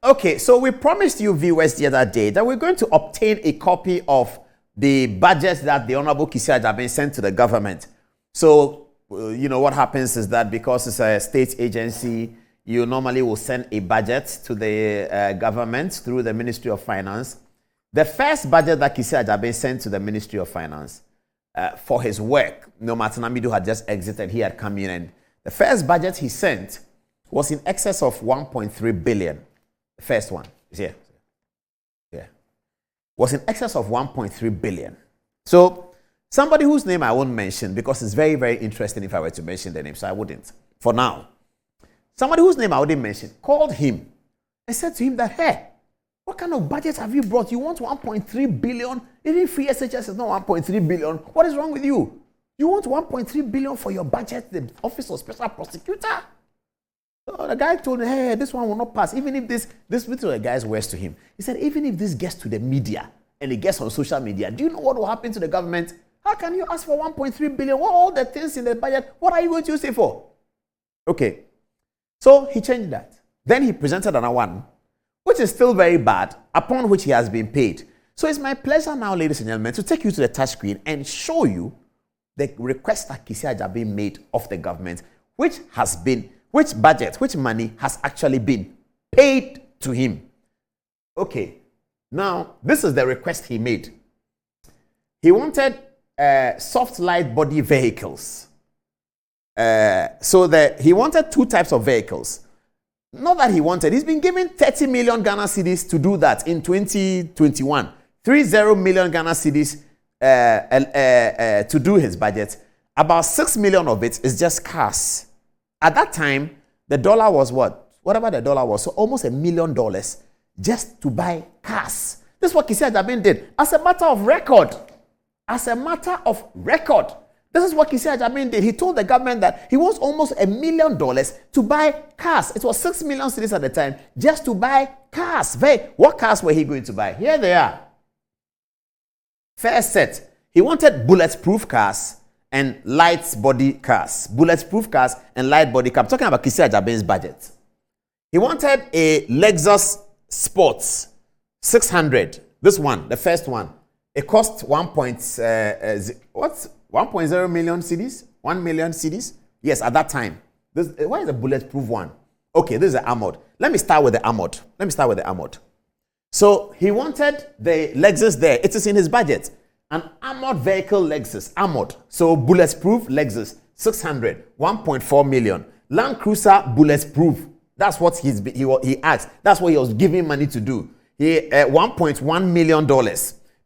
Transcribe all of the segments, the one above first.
Okay, so we promised you viewers the other day that we're going to obtain a copy of the budget that the Honorable Kissi Agyabeng sent to the government. So, you know, what happens is that because it's a state agency, you normally will send a budget to the government through the Ministry of Finance. The first budget that Kissi Agyabeng sent to the Ministry of Finance for his work, Martin Amidu had just exited, he had come in, and the first budget he sent was in excess of 1.3 billion. The first one is here. Yeah. Was in excess of 1.3 billion. So, somebody whose name I won't mention because it's very, very interesting if I were to mention the name, so I wouldn't. For now. Somebody whose name I wouldn't mention called him and said to him that, hey, what kind of budget have you brought? You want 1.3 billion? Even free SHS is not 1.3 billion. What is wrong with you? You want 1.3 billion for your budget, the Office of Special Prosecutor? So the guy told him, hey, this one will not pass. Even if this to the guy's words to him. He said, even if this gets to the media and it gets on social media, do you know what will happen to the government? How can you ask for 1.3 billion? What are all the things in the budget? What are you going to use it for? Okay. So he changed that. Then he presented another one, which is still very bad, upon which he has been paid. So it's my pleasure now, ladies and gentlemen, to take you to the touch screen and show you the request that Kissi Agyabeng made of the government, which budget, which money has actually been paid to him. Okay, now this is the request he made. He wanted soft light body vehicles. He wanted two types of vehicles. Not that he wanted, he's been given 30 million Ghana cedis to do that in 2021. 30 million Ghana cedis to do his budget. About 6 million of it is just cars. At that time, the dollar was what? Whatever the dollar was, so almost $1 million just to buy cars. This is what Kissi Agyabeng did. As a matter of record. As a matter of record. This is what Kissi Agyabeng did. He told the government that he wants almost $1 million to buy cars. It was 6 million cedis at the time just to buy cars. What cars were he going to buy? Here they are. First set. He wanted bulletproof cars and light body cars. Bulletproof cars and light body cars. I'm talking about Kissi Agyabeng's budget. He wanted a Lexus Sports 600. This one, the first one. It cost 1.0 million cedis? 1 million cedis? Yes, at that time. Why is the bulletproof one? Okay, this is the armored. Let me start with the armored. So he wanted the Lexus there. It is in his budget. An armored vehicle Lexus. Armored. So bulletproof Lexus. 600. 1.4 million. Land Cruiser bulletproof. That's what he asked. That's what he was giving money to do. $1.1 million.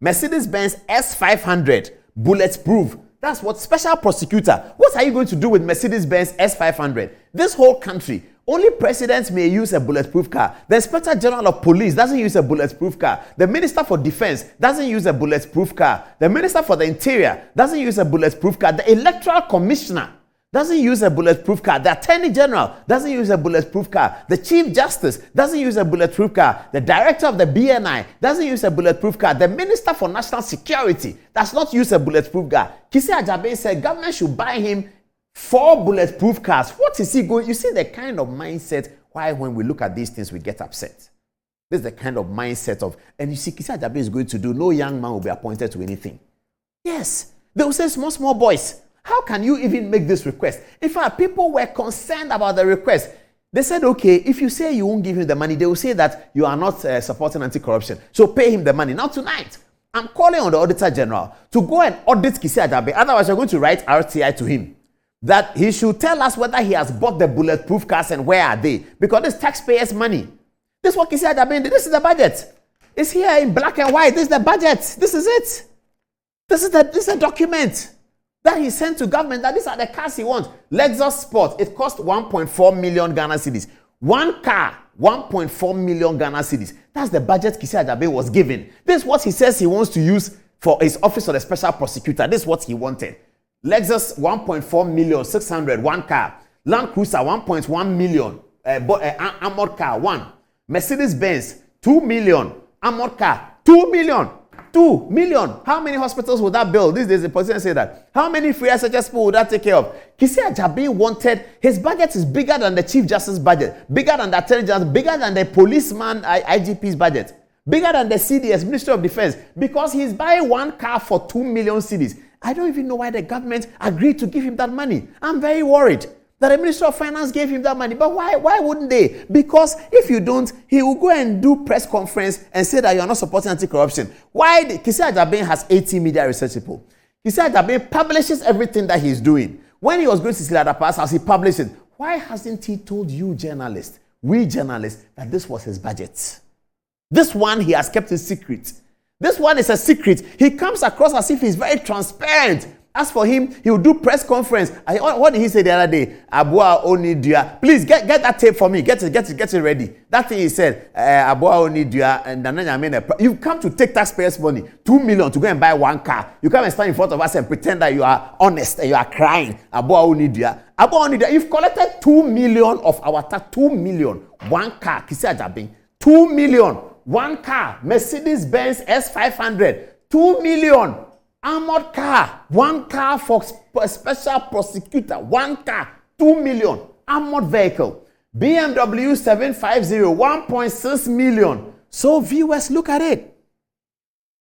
Mercedes-Benz S500 bulletproof. That's what special prosecutor. What are you going to do with Mercedes-Benz S500? This whole country, only presidents may use a bulletproof car. The Inspector General of Police doesn't use a bulletproof car. The Minister for Defense doesn't use a bulletproof car. The Minister for the Interior doesn't use a bulletproof car. The Electoral Commissioner doesn't use a bulletproof car. The Attorney General doesn't use a bulletproof car. The Chief Justice doesn't use a bulletproof car. The Director of the BNI doesn't use a bulletproof car. The Minister for National Security does not use a bulletproof car. Kissi Agyabeng said government should buy him 4 bulletproof cars. What is he going? You see the kind of mindset why when we look at these things we get upset. This is the kind of mindset of, and you see Kissi Agyabeng is going to do, no young man will be appointed to anything. Yes, they will say small boys. How can you even make this request? In fact, people were concerned about the request. They said, okay, if you say you won't give him the money, they will say that you are not supporting anti-corruption. So pay him the money. Now tonight, I'm calling on the Auditor General to go and audit Kissi Agyabeng. Otherwise, we're going to write RTI to him that he should tell us whether he has bought the bulletproof cars and where are they. Because this taxpayers' money. This is what Kissi Agyabeng did. This is the budget. It's here in black and white. This is the budget. This is it. This is a document that he sent to government that these are the cars he wants. Lexus Sport, it cost 1.4 million Ghana cedis. One car, 1.4 million Ghana cedis. That's the budget Kissi Agyabeng was given. This is what he says he wants to use for his office of the special prosecutor. This is what he wanted. Lexus 1.4 million, 600, one car. Land Cruiser 1.1 million, armored car, one. Mercedes-Benz 2 million, armored car 2 million. 2 million. How many hospitals would that build? These days, the president say that. How many free SHS people would that take care of? Kisi Ajabin wanted, his budget is bigger than the Chief Justice budget, bigger than the Attorney General, bigger than the policeman IGP's budget, bigger than the CDS, Ministry of Defense, because he's buying one car for 2 million cedis. I don't even know why the government agreed to give him that money. I'm very worried that the Ministry of Finance gave him that money. But why wouldn't they? Because if you don't, he will go and do press conference and say that you are not supporting anti-corruption. Why? Kisi Ajabin has 80 media research people. Kisi Ajabin publishes everything that he's doing. When he was going to Silada Pass House, he published it. Why hasn't he told you journalists, we journalists, that this was his budget? This one he has kept a secret. This one is a secret. He comes across as if he's very transparent. As for him, he will do press conference. What did he say the other day? Abua Onidua. Please get that tape for me. Get it ready. That thing he said, Abua Onidua, and you've come to take taxpayers' money, 2 million to go and buy one car. You come and stand in front of us and pretend that you are honest and you are crying. Abua Onidua. Abua Onidua, you've collected 2 million of our tax. 2 million. One car. Kisi Ajabin. 2 million. One car. Mercedes-Benz S500. 2 million. Armored car, one car for a special prosecutor, one car, 2 million. Armored vehicle, BMW 750, 1.6 million. So viewers, look at it.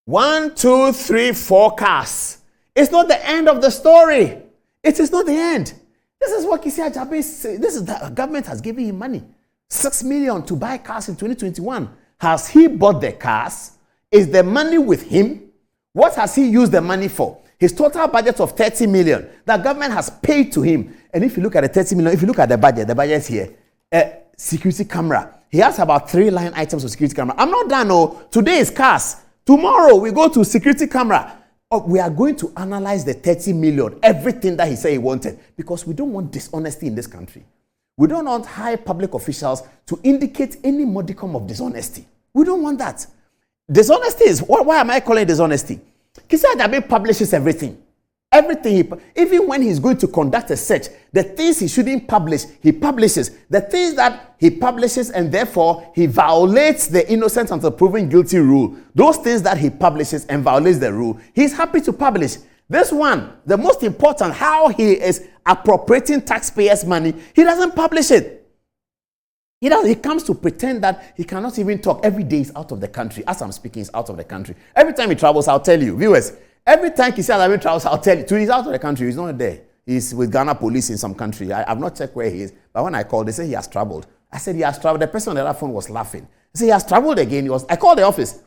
1, 2, 3, 4 cars. It's not the end of the story. It is not the end. This is what Kisi Ajabin said. This is the government has given him money. 6 million to buy cars in 2021. Has he bought the cars? Is the money with him? What has he used the money for? His total budget of 30 million that government has paid to him. And if you look at the 30 million, if you look at the budget here, security camera. He has about 3 line items of security camera. I'm not done. No. Today is cars. Tomorrow we go to security camera. We are going to analyze the 30 million, everything that he said he wanted, because we don't want dishonesty in this country. We don't want high public officials to indicate any modicum of dishonesty. We don't want that. Dishonesty is, why am I calling it dishonesty? Kisi Ajabin publishes everything. Everything, even when he's going to conduct a search, the things he shouldn't publish, he publishes. The things that he publishes and therefore he violates the innocent until proven guilty rule. Those things that he publishes and violates the rule, he's happy to publish. This one, the most important, how he is appropriating taxpayers' money, he doesn't publish it. He comes to pretend that he cannot even talk. Every day he's out of the country. As I'm speaking, he's out of the country. Every time he travels, I'll tell you. Viewers, every time Kisi Ajabin travels, I'll tell you. He's out of the country. He's not there. He's with Ghana police in some country. I've not checked where he is. But when I called, they said he has traveled. I said he has traveled. The person on the other phone was laughing. He said he has traveled again. I called the office.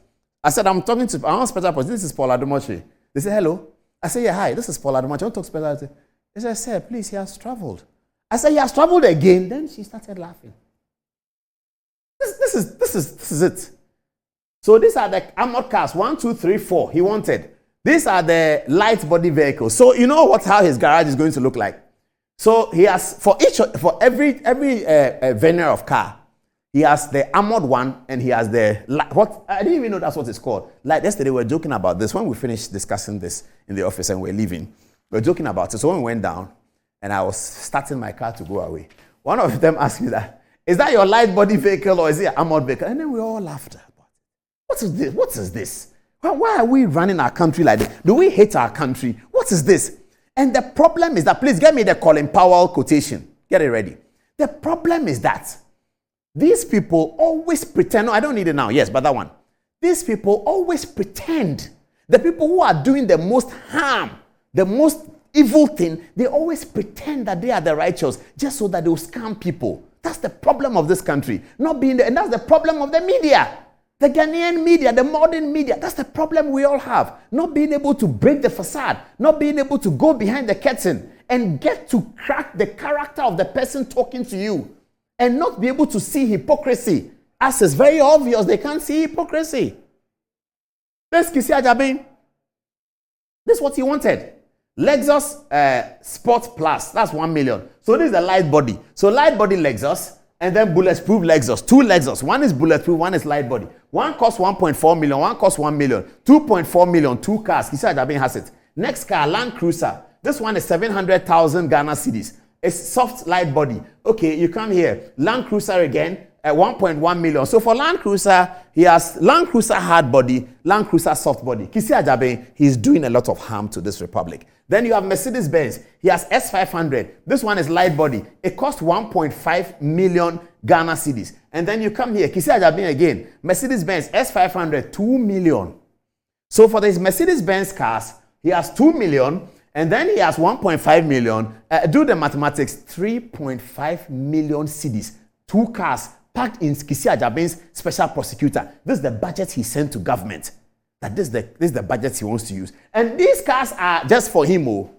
I said, I'm talking to our special person. This is Paul Adom-Otchere. They said, hello. I said, yeah, hi. This is Paul Adom-Otchere. I want to talk special. They said, sir, please, he has traveled. I said, he has traveled again. Then she started laughing. This is it. So these are the armored cars, 1, 2, 3, 4 he wanted. These are the light body vehicles. So you know how his garage is going to look like. So he has, for every veneer of car, he has the armored one and he has the, I didn't even know that's what it's called. Like yesterday we were joking about this when we finished discussing this in the office and we're leaving. We were joking about it. So when we went down and I was starting my car to go away, one of them asked me that, is that your light body vehicle or is it an armored vehicle? And then we all laughed. What is this? What is this? Why are we running our country like this? Do we hate our country? What is this? And the problem is that, please get me the Colin Powell quotation. Get it ready. The problem is that these people always pretend, no, I don't need it now. Yes, but that one. These people always pretend. The people who are doing the most harm, the most evil thing, they always pretend that they are the righteous just so that they will scam people. That's the problem of this country. Not being there. And that's the problem of the media. The Ghanaian media, the modern media. That's the problem we all have. Not being able to break the facade. Not being able to go behind the curtain and get to crack the character of the person talking to you. And not be able to see hypocrisy. As is very obvious, they can't see hypocrisy. This Kisi Ajabin. This is what he wanted. Lexus Sport Plus, that's 1 million. So this is the light body. So light body Lexus and then bulletproof Lexus. 2 Lexus. One is bulletproof, one is light body. One costs 1.4 million, one costs 1 million. 2.4 million, 2 cars. Kisi Ajabin has it. Next car, Land Cruiser. This one is 700,000 Ghana cedis. It's soft light body. Okay, you come here. Land Cruiser again. 1.1 million. So for Land Cruiser, he has Land Cruiser hard body, Land Cruiser soft body. Kisi Ajaben, he's doing a lot of harm to this republic. Then you have Mercedes-Benz. He has S500. This one is light body. It costs 1.5 million Ghana cedis. And then you come here, Kisi Ajaben again. Mercedes-Benz S500, 2 million. So for these Mercedes-Benz cars, he has 2 million. And then he has 1.5 million. Do the mathematics, 3.5 million cedis. 2 cars packed in Kisi Ajaben's special prosecutor. This is the budget he sent to government. That this is the budget he wants to use. And these cars are just for him. Oh,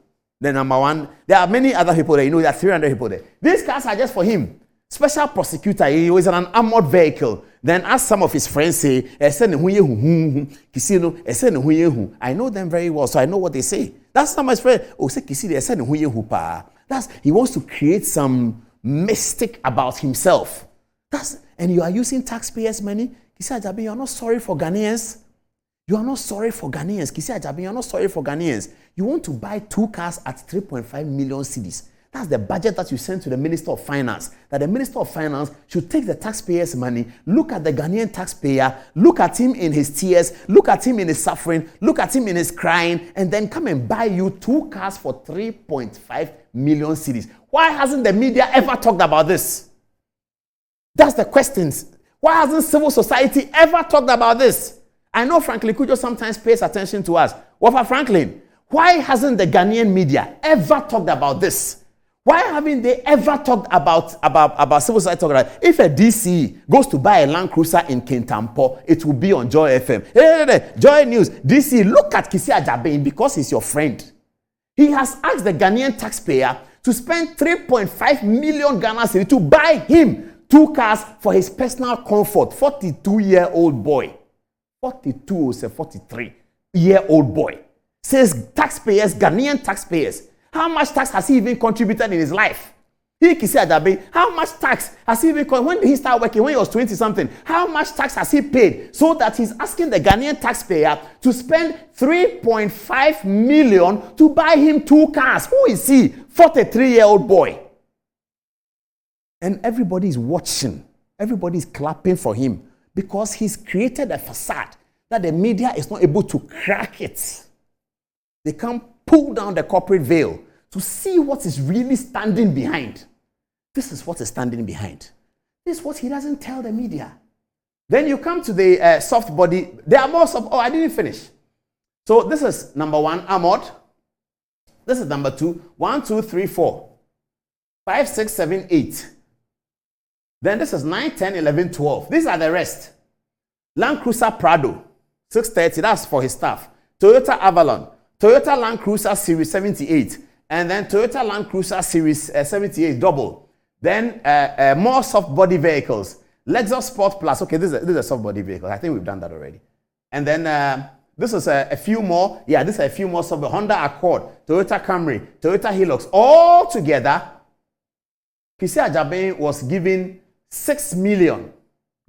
the number one. There are many other people there. You know, there are 300 people there. These cars are just for him. Special prosecutor. He was in an armored vehicle. Then as some of his friends say, I know them very well, so I know what they say. That's not my friend. Oh, say Kisi, that's he wants to create some mystic about himself. And you are using taxpayers' money. Kisi Ajaben, you are not sorry for Ghanaians. You are not sorry for Ghanaians. Kisi Ajaben, you are not sorry for Ghanaians. You want to buy 2 cars at 3.5 million cedis. That's the budget that you send to the Minister of Finance. That the Minister of Finance should take the taxpayers' money, look at the Ghanaian taxpayer, look at him in his tears, look at him in his suffering, look at him in his crying, and then come and buy you 2 cars for 3.5 million cedis. Why hasn't the media ever talked about this? That's the questions. Why hasn't civil society ever talked about this? I know Franklin Kujo sometimes pays attention to us. What Franklin? Why hasn't the Ghanaian media ever talked about this? Why haven't they ever talked about civil society? If a DC goes to buy a Land Cruiser in Kintampo, it will be on Joy FM. Hey, Joy News, DC, look at Kisi Ajaben because he's your friend. He has asked the Ghanaian taxpayer to spend 3.5 million Ghana cedis to buy him 2 cars for his personal comfort. 42-year-old boy. 42 or 43-year-old boy. Says taxpayers, Ghanaian taxpayers. How much tax has he even contributed in his life? He, Kisi Ajaben, how much tax has he even when did he start working? When he was 20-something. How much tax has he paid so that he's asking the Ghanaian taxpayer to spend 3.5 million to buy him 2 cars? Who is he? 43-year-old boy. And everybody is watching. Everybody is clapping for him because he's created a facade that the media is not able to crack it. They can't pull down the corporate veil to see what is really standing behind. This is what is standing behind. This is what he doesn't tell the media. Then you come to the soft body. There are more soft. Oh, I didn't finish. So this is number 1, armored. This is number 2. 1, 2, 3, 4. 5, 6, 7, 8. Then this is 9, 10, 11, 12. These are the rest. Land Cruiser Prado, 630. That's for his staff. Toyota Avalon. Toyota Land Cruiser Series 78. And then Toyota Land Cruiser Series 78 double. Then more soft body vehicles. Lexus Sport Plus. Okay, this is a soft body vehicle. I think we've done that already. And then this is a few more. Yeah, this is a few more soft. Honda Accord, Toyota Camry, Toyota Hilux. All together, Kisi Ajaben was given 6 million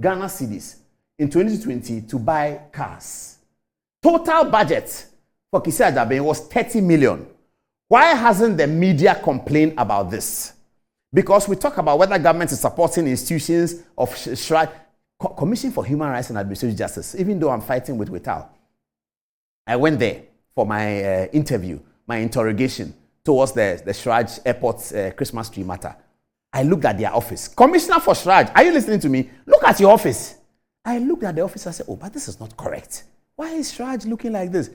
Ghana cedis in 2020 to buy cars. Total budget for Kisi Ajaben was 30 million. Why hasn't the media complained about this? Because we talk about whether government is supporting institutions of Commission for Human Rights and Administrative Justice, even though I'm fighting with Wital. I went there for my interview, my interrogation towards the Shraj Airport's Christmas tree matter. I looked at their office. Commissioner for Shraj, are you listening to me? Look at your office. I looked at the office and said, oh, but this is not correct. Why is Shraj looking like this?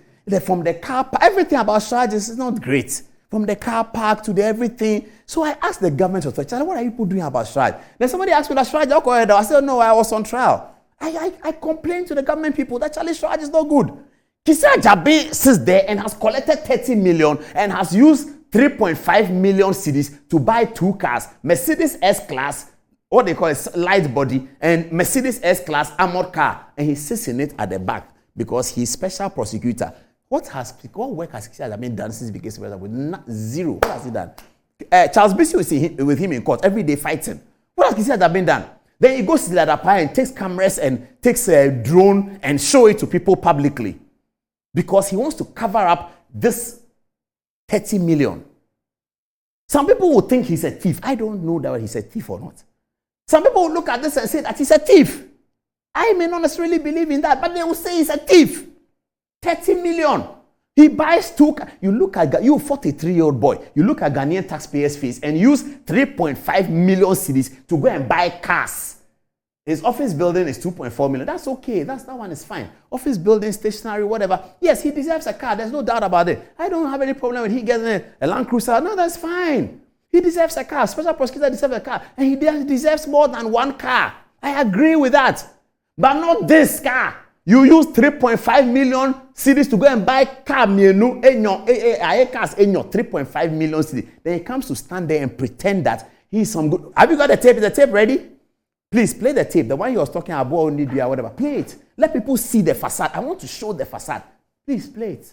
From the car park, everything about Shraj is not great. From the car park to the everything. So I asked the government authority, what are you people doing about Shraj? Then somebody asked me that Shraj, I said, no, I was on trial. I complained to the government people that Charlie Shraj is not good. Kisi Ajaben sits there and has collected 30 million and has used 3.5 million cedis to buy 2 cars, Mercedes S-Class, what they call a light body, and Mercedes S-Class armored car. And he sits in it at the back because he's special prosecutor. What work has Kisi Ajaben done since he became special prosecutor? Zero. What has he done? Charles Bisi was with him in court every day fighting. What has Kisi Ajaben done? Then he goes to the other part and takes cameras and takes a drone and show it to people publicly because he wants to cover up this 30 million. Some people will think he's a thief. I don't know that he's a thief or not. Some people will look at this and say that he's a thief. I may not necessarily believe in that, but they will say he's a thief. 30 million. He buys 2 cars. You look at, you 43-year-old boy, you look at Ghanaian taxpayers' fees and use 3.5 million cedis to go and buy cars. His office building is 2.4 million. That's okay. That one is fine. Office building, stationery, whatever. Yes, he deserves a car. There's no doubt about it. I don't have any problem with he getting a Land Cruiser. No, that's fine. He deserves a car. Special prosecutor deserves a car. And he deserves more than 1 car. I agree with that. But not this car. You use 3.5 million cedis to go and buy car. Cars 3.5 million cedis. Then he comes to stand there and pretend that he's some good. Have you got the tape? Is the tape ready? Please play the tape. The one you was talking about, only do whatever. Play it. Let people see the facade. I want to show the facade. Please play it.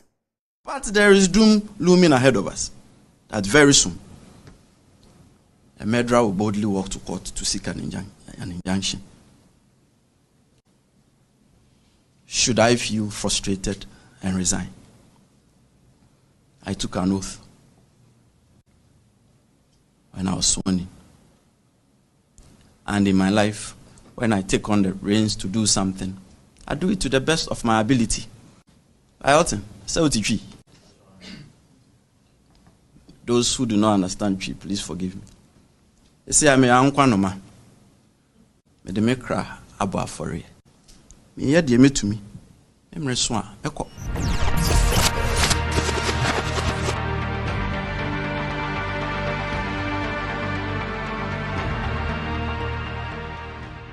But there is doom looming ahead of us. That very soon, a murderer will boldly walk to court to seek an injunction. Should I feel frustrated and resign? I took an oath when I was sworn in. And in my life, when I take on the reins to do something, I do it to the best of my ability. Those who do not understand tree, please forgive me. They say I'm a unkwanoma. Me de me cry abo afore. Me ye de me to me. Emre so a ekọ.